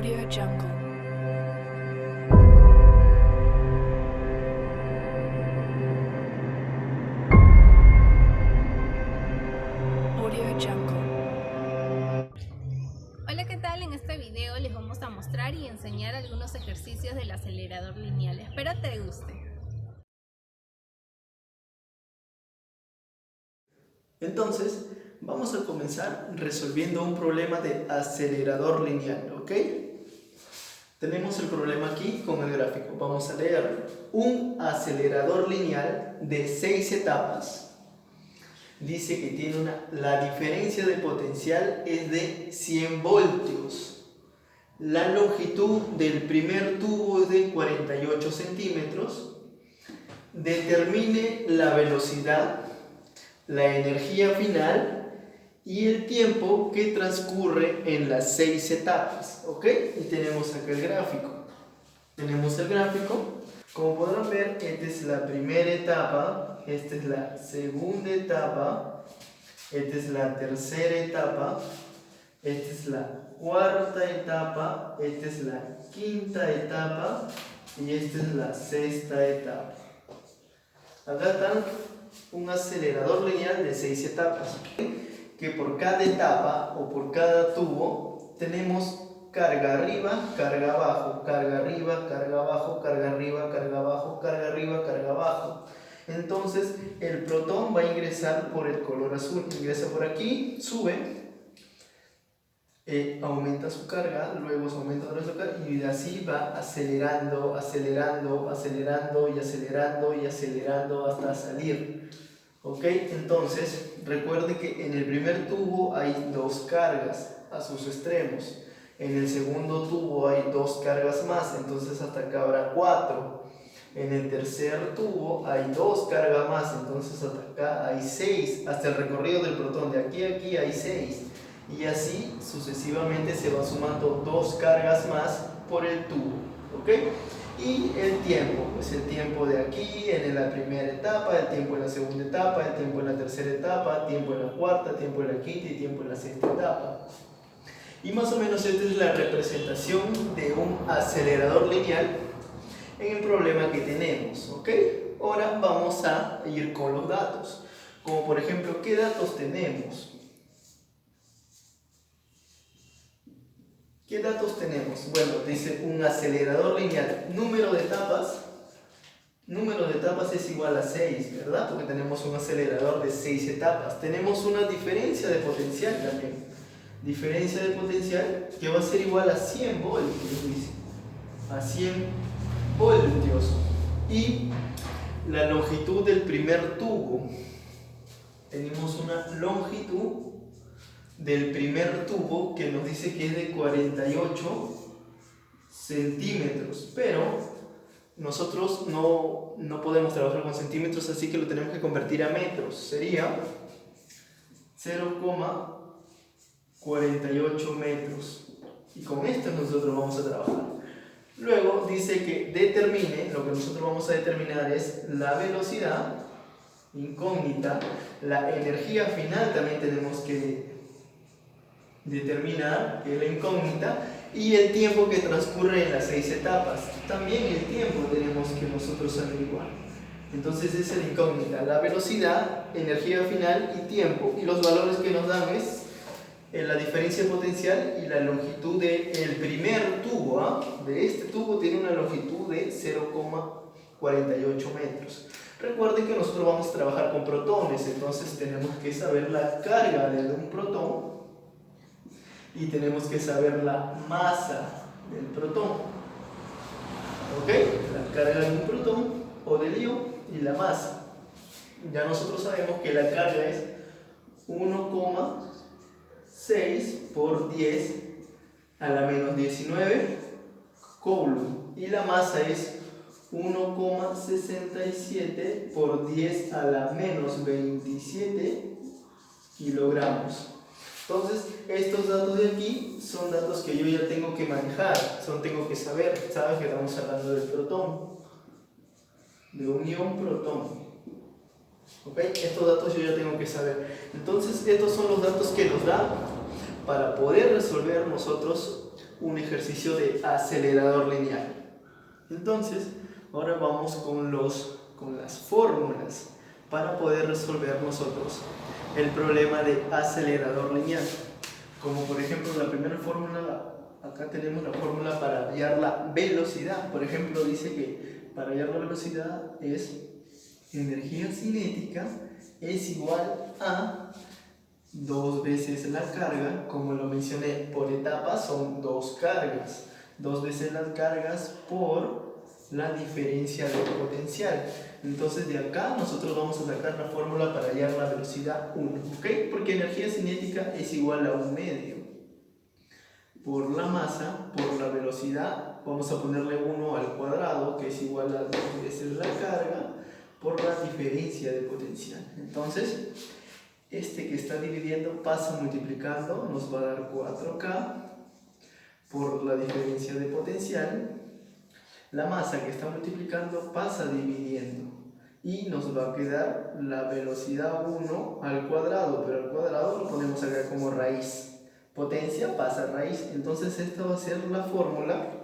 AudioJungle. AudioJungle. Hola, ¿qué tal? En este video les vamos a mostrar y enseñar algunos ejercicios del acelerador lineal. Espero te guste. Entonces, vamos a comenzar resolviendo un problema de acelerador lineal, ¿ok? Tenemos el problema aquí con el gráfico. Vamos a leer. Un acelerador lineal de 6 etapas. Dice que tiene la diferencia de potencial es de 100 voltios. La longitud del primer tubo es de 48 centímetros. Determine la velocidad, la energía final y el tiempo que transcurre en las 6 etapas, ¿ok? Y tenemos acá el gráfico. Como podrán ver, esta es la primera etapa, esta es la segunda etapa, esta es la tercera etapa, esta es la cuarta etapa, esta es la quinta etapa y esta es la sexta etapa. Acá está un acelerador lineal de 6 etapas, que por cada etapa o por cada tubo tenemos carga arriba, carga abajo, carga arriba, carga abajo, carga arriba, carga abajo, carga arriba, carga abajo. Entonces el protón va a ingresar por el color azul, ingresa por aquí, sube, aumenta su carga, luego se aumenta otra vez su carga y así va acelerando, acelerando, acelerando y acelerando y acelerando hasta salir. ¿Ok? Entonces, recuerde que en el primer tubo hay 2 cargas a sus extremos. En el segundo tubo hay 2 cargas más, entonces hasta acá habrá 4. En el tercer tubo hay 2 cargas más, entonces hasta acá hay 6. Hasta el recorrido del protón, de aquí a aquí hay 6. Y así sucesivamente se van sumando 2 cargas más por el tubo. ¿Ok? Y el tiempo, pues el tiempo de aquí en la primera etapa, el tiempo en la segunda etapa, el tiempo en la tercera etapa, tiempo en la cuarta, tiempo en la quinta y tiempo en la sexta etapa. Y más o menos esta es la representación de un acelerador lineal en el problema que tenemos, ¿ok? Ahora vamos a ir con los datos, como por ejemplo, ¿qué datos tenemos? ¿Qué datos tenemos? Bueno, dice un acelerador lineal. Número de etapas es igual a 6, ¿verdad? Porque tenemos un acelerador de 6 etapas. Tenemos una diferencia de potencial también. Diferencia de potencial que va a ser igual a 100 voltios, dice. A 100 voltios. Y la longitud del primer tubo. Tenemos una longitud del primer tubo que nos dice que es de 48 centímetros, pero nosotros no podemos trabajar con centímetros, así que lo tenemos que convertir a metros. Sería 0,48 metros y con esto nosotros vamos a trabajar. Luego dice que determine, lo que nosotros vamos a determinar es la velocidad incógnita, la energía final también tenemos que determinar, que es la incógnita, y el tiempo que transcurre en las 6 etapas. También el tiempo tenemos que nosotros averiguar. Entonces esa es la incógnita, la velocidad, energía final y tiempo. Y los valores que nos dan es la diferencia potencial y la longitud del primer tubo. De este tubo tiene una longitud de 0,48 metros. Recuerden que nosotros vamos a trabajar con protones, entonces tenemos que saber la carga de un protón y tenemos que saber la masa del protón. ¿Ok? La carga de un protón o del ion y la masa. Ya nosotros sabemos que la carga es 1,6 por 10 a la menos 19 coulomb y la masa es 1,67 por 10 a la menos 27 kilogramos. Entonces, estos datos de aquí son datos que yo ya tengo que manejar, tengo que saber. Sabes que estamos hablando del protón, de un ion protón. ¿Ok? Estos datos yo ya tengo que saber. Entonces, estos son los datos que nos da para poder resolver nosotros un ejercicio de acelerador lineal. Entonces, ahora vamos con las fórmulas para poder resolver nosotros el problema de acelerador lineal. Como por ejemplo la primera fórmula, acá tenemos la fórmula para hallar la velocidad. Por ejemplo, dice que para hallar la velocidad es energía cinética es igual a 2 veces la carga, como lo mencioné, por etapas son 2 cargas. 2 veces las cargas por la diferencia de potencial. Entonces de acá nosotros vamos a sacar la fórmula para hallar la velocidad 1, ¿ok? Porque energía cinética es igual a 1 medio por la masa, por la velocidad, vamos a ponerle 1 al cuadrado, que es igual a 2 veces la carga, por la diferencia de potencial. Entonces, este que está dividiendo pasa multiplicando, nos va a dar 4K por la diferencia de potencial. La masa que está multiplicando pasa dividiendo y nos va a quedar la velocidad 1 al cuadrado, pero al cuadrado lo ponemos acá como raíz. Potencia pasa a raíz, entonces esta va a ser la fórmula.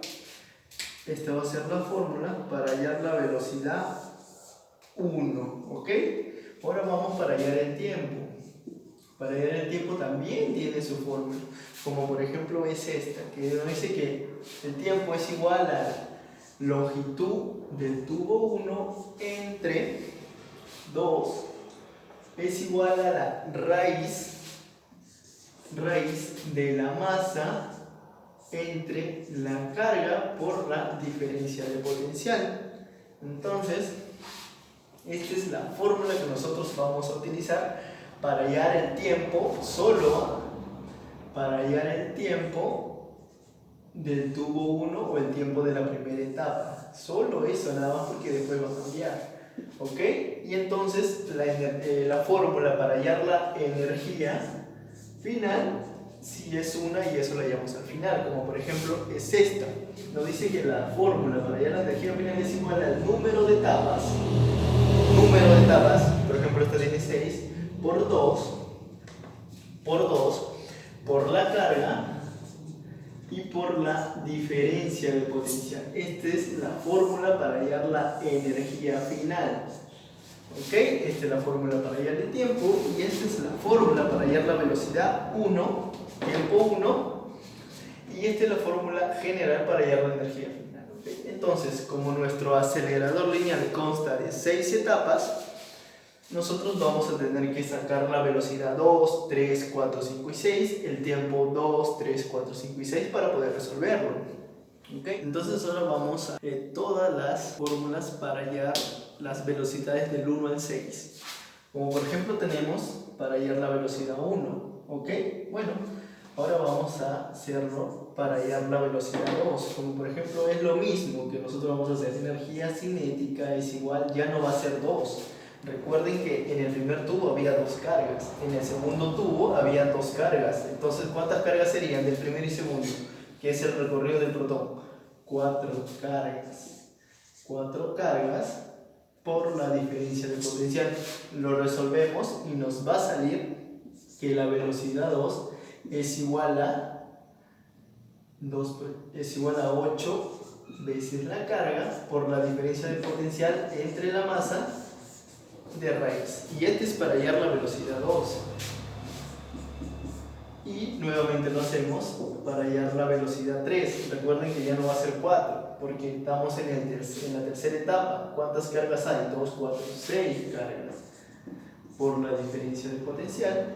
Esta va a ser la fórmula para hallar la velocidad 1, ¿ok? Ahora vamos para hallar el tiempo. Para hallar el tiempo también tiene su fórmula, como por ejemplo es esta, que nos dice que el tiempo es igual a la longitud del tubo 1 entre 2 es igual a la raíz de la masa entre la carga por la diferencia de potencial. Entonces, esta es la fórmula que nosotros vamos a utilizar para hallar el tiempo, solo para hallar el tiempo del tubo 1 o el tiempo de la primera etapa. Solo eso, nada más, porque después va a cambiar. ¿Ok? Y entonces la fórmula para hallar la energía final, si es una, y eso la hallamos al final, como por ejemplo es esta. Nos dice que la fórmula para hallar la energía final es igual al número de etapas, por ejemplo esta tiene 6, por 2, por la carga y por la diferencia de potencial. Esta es la fórmula para hallar la energía final. ¿Ok? Esta es la fórmula para hallar el tiempo y esta es la fórmula para hallar la velocidad 1, tiempo 1, y esta es la fórmula general para hallar la energía final. ¿Okay? Entonces, como nuestro acelerador lineal consta de 6 etapas, nosotros vamos a tener que sacar la velocidad 2, 3, 4, 5 y 6, el tiempo 2, 3, 4, 5 y 6 para poder resolverlo. ¿Okay? Entonces ahora vamos a ver todas las fórmulas para hallar las velocidades del 1 al 6. Como por ejemplo tenemos para hallar la velocidad 1. ¿Ok? Bueno, ahora vamos a hacerlo para hallar la velocidad 2. Como por ejemplo es lo mismo que nosotros vamos a hacer. Energía cinética es igual, ya no va a ser 2. Recuerden que en el primer tubo había 2 cargas, en el segundo tubo había 2 cargas. Entonces, ¿cuántas cargas serían del primero y segundo? Que es el recorrido del protón. 4 cargas. 4 cargas por la diferencia de potencial. Lo resolvemos y nos va a salir que la velocidad 2 es igual a 8 veces la carga por la diferencia de potencial entre la masa de raíz. Y este es para hallar la velocidad 2. Y nuevamente lo hacemos para hallar la velocidad 3. Recuerden que ya no va a ser 4, porque estamos en la tercera etapa. ¿Cuántas cargas hay? 2, 4, 6 cargas por la diferencia de potencial.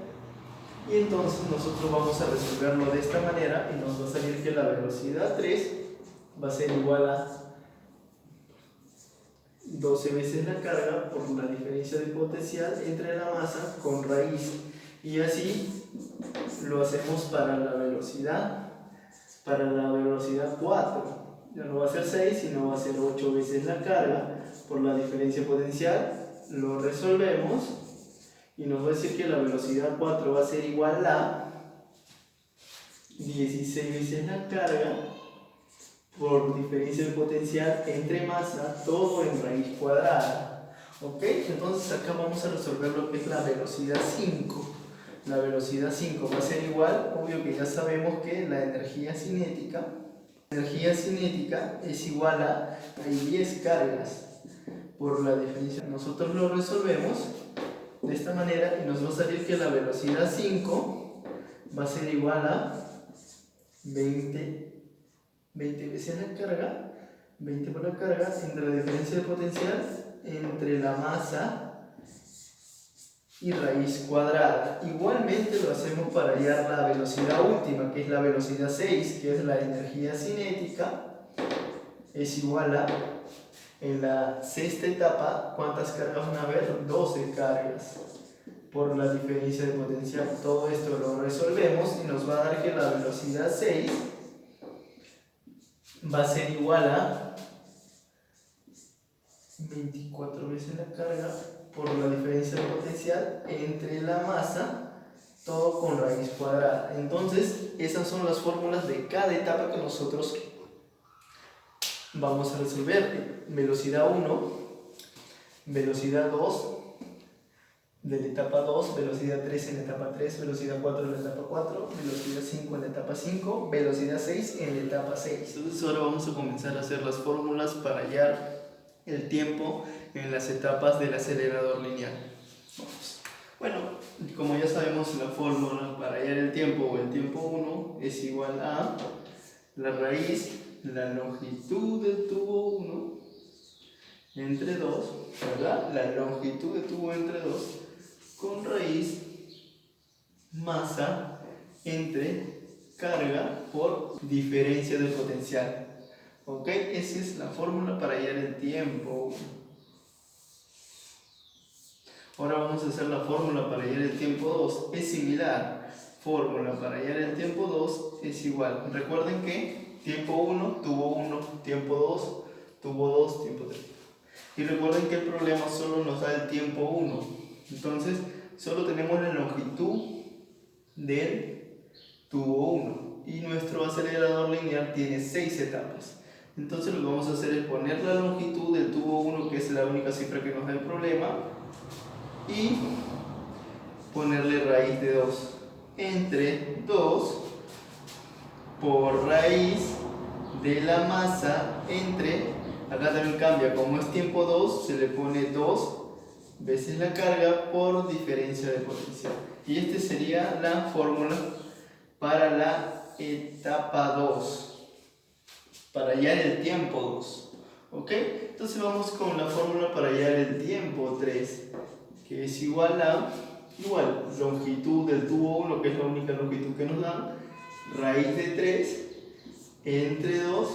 Y entonces nosotros vamos a resolverlo de esta manera y nos va a salir que la velocidad 3 va a ser igual a 12 veces la carga por la diferencia de potencial entre la masa con raíz. Y así lo hacemos para la velocidad 4. Ya no va a ser 6, sino va a ser 8 veces la carga por la diferencia potencial. Lo resolvemos y nos va a decir que la velocidad 4 va a ser igual a 16 veces la carga por diferencia de potencial entre masa, todo en raíz cuadrada. ¿Ok? Entonces acá vamos a resolver lo que es la velocidad 5. la velocidad 5 va a ser igual, obvio que ya sabemos que la energía cinética es igual a, hay 10 cargas por la diferencia. Nosotros lo resolvemos de esta manera y nos va a salir que la velocidad 5 va a ser igual a 20 veces la carga, 20 por la carga, entre la diferencia de potencial entre la masa y raíz cuadrada. Igualmente lo hacemos para hallar la velocidad última, que es la velocidad 6, que es la energía cinética, es igual a, en la sexta etapa, ¿cuántas cargas van a haber? 12 cargas por la diferencia de potencial. Todo esto lo resolvemos y nos va a dar que la velocidad 6 va a ser igual a 24 veces la carga por la diferencia de potencial entre la masa, todo con raíz cuadrada. Entonces, esas son las fórmulas de cada etapa que nosotros vamos a resolver. Velocidad 1, velocidad 2 de la etapa 2, velocidad 3 en la etapa 3, velocidad 4 en la etapa 4, velocidad 5 en la etapa 5, velocidad 6 en la etapa 6. Entonces ahora vamos a comenzar a hacer las fórmulas para hallar el tiempo en las etapas del acelerador lineal. Vamos. Bueno, como ya sabemos, la fórmula para hallar el tiempo o el tiempo 1 es igual a la raíz, la longitud del tubo 1 entre 2, ¿verdad? La longitud del tubo entre 2 con raíz masa entre carga por diferencia de potencial. ¿Ok? Esa es la fórmula para hallar el tiempo. Ahora vamos a hacer la fórmula para hallar el tiempo 2. Es similar. Fórmula para hallar el tiempo 2 es igual. Recuerden que tiempo 1, tubo 1, tiempo 2, tubo 2, tiempo 3. Y recuerden que el problema solo nos da el tiempo 1. Entonces, solo tenemos la longitud del tubo 1. Y nuestro acelerador lineal tiene 6 etapas. Entonces lo que vamos a hacer es poner la longitud del tubo 1, que es la única cifra que nos da el problema, y ponerle raíz de 2 entre 2 por raíz de la masa entre, acá también cambia, como es tiempo 2 se le pone 2 veces la carga por diferencia de potencial. Y esta sería la fórmula para la etapa 2, para hallar el tiempo 2. ¿Ok? Entonces vamos con la fórmula para hallar el tiempo 3, que es igual a, longitud del tubo 1, que es la única longitud que nos dan, raíz de 3 entre 2,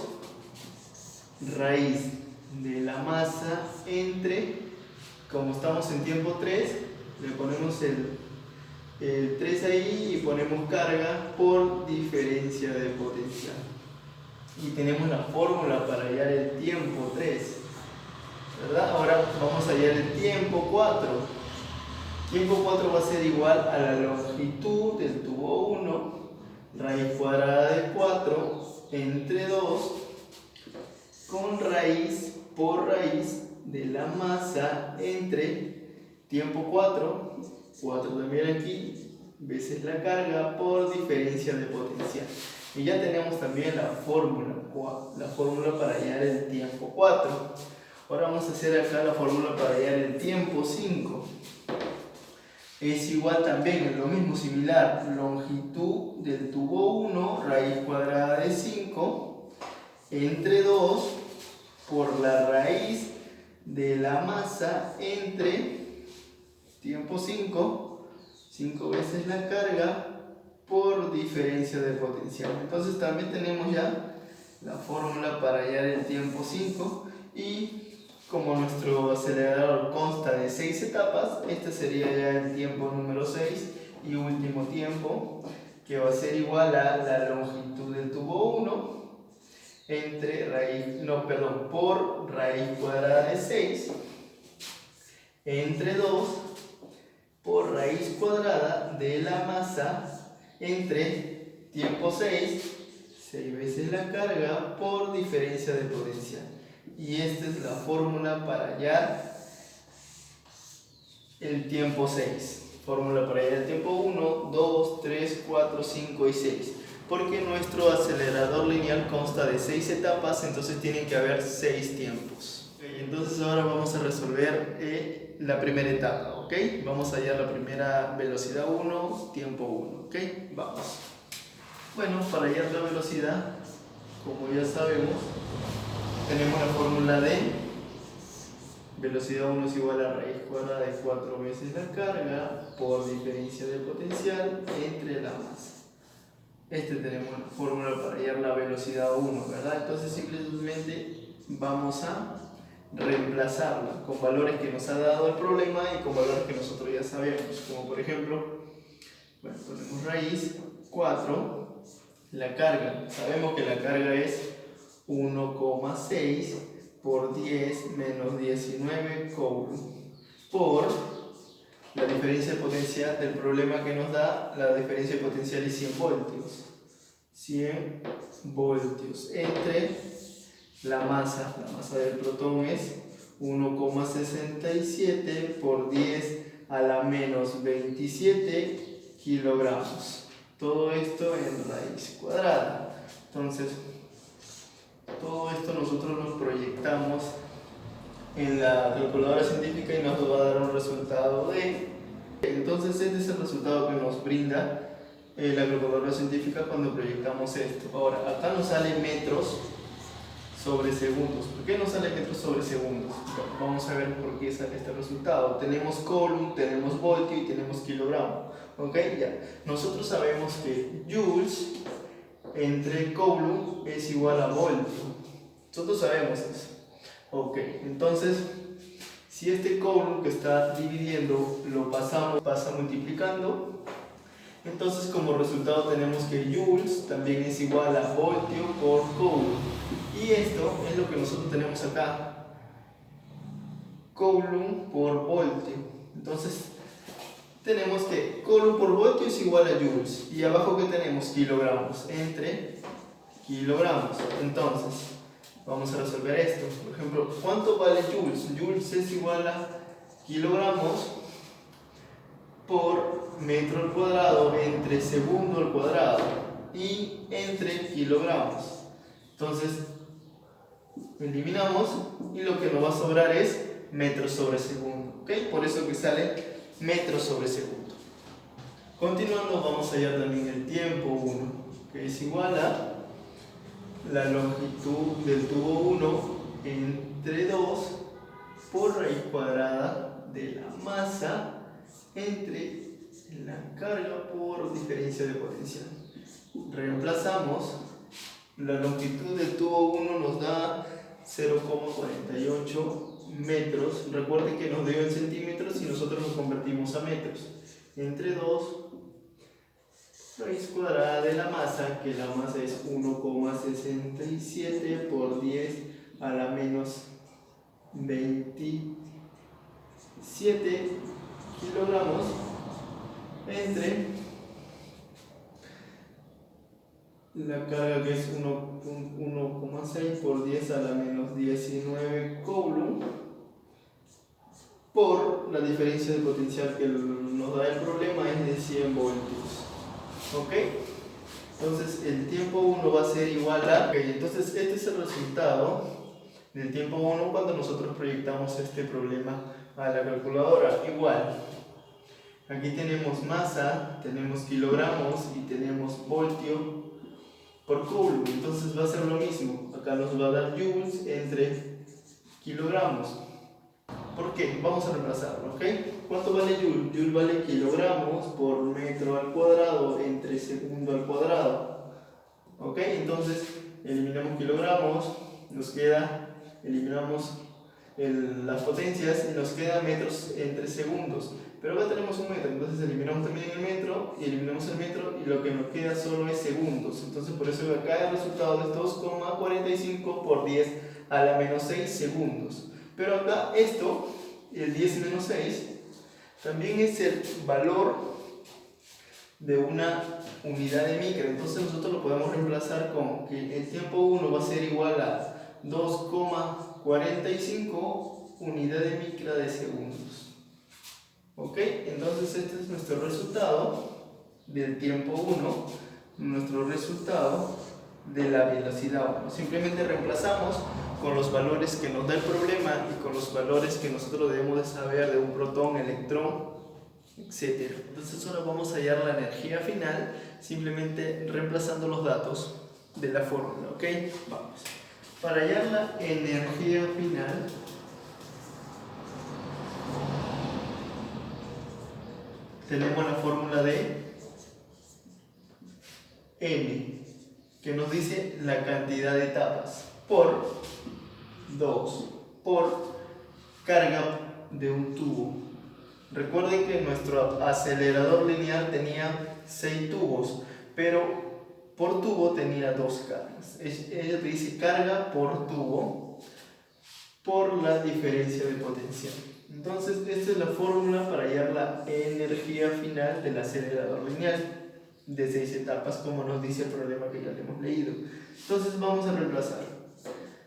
raíz de la masa entre, como estamos en tiempo 3, le ponemos el 3 ahí y ponemos carga por diferencia de potencial. Y tenemos la fórmula para hallar el tiempo 3, ¿verdad? Ahora vamos a hallar el tiempo 4. Tiempo 4 va a ser igual a la longitud del tubo 1, raíz cuadrada de 4 entre 2, con raíz por raíz de la masa entre tiempo 4, 4 también aquí, veces la carga por diferencia de potencial. Y ya tenemos también la fórmula para hallar el tiempo 4. Ahora vamos a hacer acá la fórmula para hallar el tiempo 5. Es igual también, es lo mismo, similar, longitud del tubo 1, raíz cuadrada de 5, entre 2 por la raíz de la masa entre tiempo 5, 5 veces la carga por diferencia de potencial. Entonces también tenemos ya la fórmula para hallar el tiempo 5, y como nuestro acelerador consta de 6 etapas, este sería ya el tiempo número 6 y último tiempo, que va a ser igual a la longitud del tubo 1 por raíz cuadrada de 6 entre 2 por raíz cuadrada de la masa entre tiempo 6 veces la carga por diferencia de potencial. Y esta es la fórmula para hallar el tiempo 6. Fórmula para hallar el tiempo: 1, 2, 3, 4, 5 y 6. Porque nuestro acelerador lineal consta de 6 etapas, entonces tienen que haber 6 tiempos. Entonces ahora vamos a resolver la primera etapa, ¿ok? Vamos a hallar la primera velocidad 1, tiempo 1, ¿ok? Vamos. Bueno, para hallar la velocidad, como ya sabemos, tenemos la fórmula de velocidad 1 es igual a raíz cuadrada de 4 veces la carga por diferencia de potencial entre la masa. Tenemos la fórmula para hallar la velocidad 1, ¿verdad? Entonces simplemente vamos a reemplazarla con valores que nos ha dado el problema y con valores que nosotros ya sabemos, como por ejemplo, bueno, ponemos raíz 4, la carga, sabemos que la carga es 1,6 por 10 menos 19 coulomb por la diferencia de potencial del problema que nos da, la diferencia de potencial es 100 voltios. 100 voltios entre la masa del protón es 1,67 por 10 a la menos 27 kilogramos. Todo esto en raíz cuadrada. Entonces, todo esto nosotros nos proyectamos en la calculadora científica y nos va a dar un resultado de... Entonces este es el resultado que nos brinda la calculadora científica cuando proyectamos esto. Ahora, acá nos sale metros sobre segundos. ¿Por qué nos sale metros sobre segundos? Bueno, vamos a ver por qué sale este resultado. Tenemos coulomb, tenemos voltio y tenemos kilogramo. ¿Ok? Ya. Nosotros sabemos que joules entre coulomb es igual a voltio. Nosotros sabemos eso. Ok, entonces, si este coulomb que está dividiendo lo pasa multiplicando, entonces como resultado tenemos que joules también es igual a voltio por coulomb. Y esto es lo que nosotros tenemos acá, coulomb por voltio. Entonces, tenemos que coulomb por voltio es igual a joules. Y abajo que tenemos kilogramos entre kilogramos. Entonces, vamos a resolver esto. Por ejemplo, ¿cuánto vale joules? Joules es igual a kilogramos por metro al cuadrado entre segundo al cuadrado y entre kilogramos. Entonces, eliminamos y lo que nos va a sobrar es metros sobre segundo. ¿Ok? Por eso que sale metros sobre segundo. Continuando, vamos a hallar también el tiempo 1, que es igual a la longitud del tubo 1 entre 2 por raíz cuadrada de la masa entre la carga por diferencia de potencial. Reemplazamos, la longitud del tubo 1 nos da 0,48 metros. Recuerden que nos dio en centímetros y nosotros nos convertimos a metros. Entre 2 raíz cuadrada de la masa, que la masa es 1,67 por 10 a la menos 27 kilogramos, entre la carga que es 1,6 por 10 a la menos 19 coulomb por la diferencia de potencial que nos da el problema es de 100 voltios. ¿Ok? Entonces el tiempo 1 va a ser igual a... Okay, entonces este es el resultado del tiempo 1 cuando nosotros proyectamos este problema a la calculadora. Igual, aquí tenemos masa, tenemos kilogramos y tenemos voltio por coulomb. Entonces va a ser lo mismo. Acá nos va a dar joules entre kilogramos. ¿Por qué? Vamos a reemplazarlo, ¿ok? ¿Cuánto vale joule? Joule vale kilogramos por metro al cuadrado entre segundo al cuadrado. ¿Ok? Entonces, eliminamos kilogramos, nos queda, eliminamos las potencias y nos queda metros entre segundos. Pero acá tenemos un metro, entonces eliminamos también el metro y eliminamos el metro y lo que nos queda solo es segundos. Entonces, por eso acá el resultado es 2,45 por 10 a la menos 6 segundos. Pero acá esto, el 10 menos 6, también es el valor de una unidad de micra. Entonces nosotros lo podemos reemplazar con que el tiempo 1 va a ser igual a 2,45 unidad de micra de segundos. ¿Ok? Entonces este es nuestro resultado del tiempo 1, nuestro resultado de la velocidad 1. Simplemente reemplazamos con los valores que nos da el problema y con los valores que nosotros debemos de saber de un protón, electrón, etc. Entonces ahora vamos a hallar la energía final simplemente reemplazando los datos de la fórmula. ¿Ok? Vamos. Para hallar la energía final, tenemos la fórmula de M, que nos dice la cantidad de etapas por 2 por carga de un tubo. Recuerden que nuestro acelerador lineal tenía 6 tubos, pero por tubo tenía 2 cargas. Ella te dice carga por tubo por la diferencia de potencial. Entonces esta es la fórmula para hallar la energía final del acelerador lineal de 6 etapas, como nos dice el problema que ya le hemos leído. Entonces vamos a reemplazar.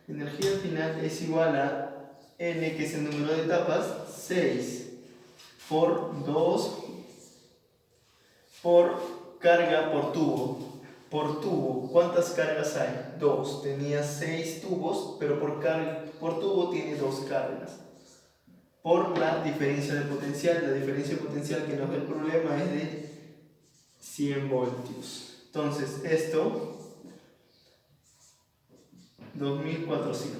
Energía final es igual a n, que es el número de etapas, 6 por 2 por carga por tubo. Por tubo, ¿cuántas cargas hay? 2. Tenía 6 tubos, pero por tubo tiene 2 cargas. Por la diferencia de potencial. La diferencia de potencial que nos da el problema es de 100 voltios. Entonces, esto, 2400.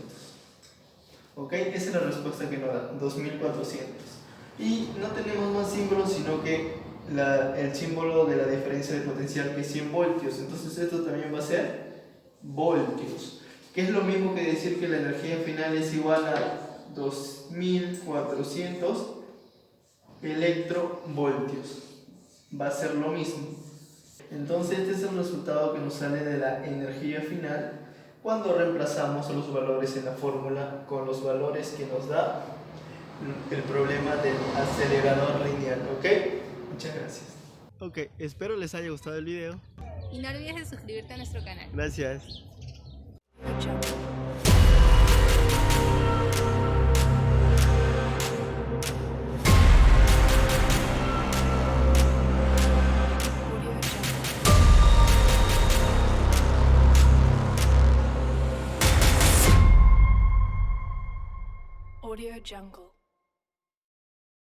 ¿Ok? Esa es la respuesta que nos da, 2400. Y no tenemos más símbolos, sino que el símbolo de la diferencia de potencial, que es 100 voltios. Entonces esto también va a ser voltios, que es lo mismo que decir que la energía final es igual a 2400 electrovoltios. Va a ser lo mismo. Entonces este es el resultado que nos sale de la energía final cuando reemplazamos los valores en la fórmula con los valores que nos da el problema del acelerador lineal. ¿Ok? Muchas gracias. Ok, espero les haya gustado el video. Y no olvides de suscribirte a nuestro canal. Gracias. Audio Jungle.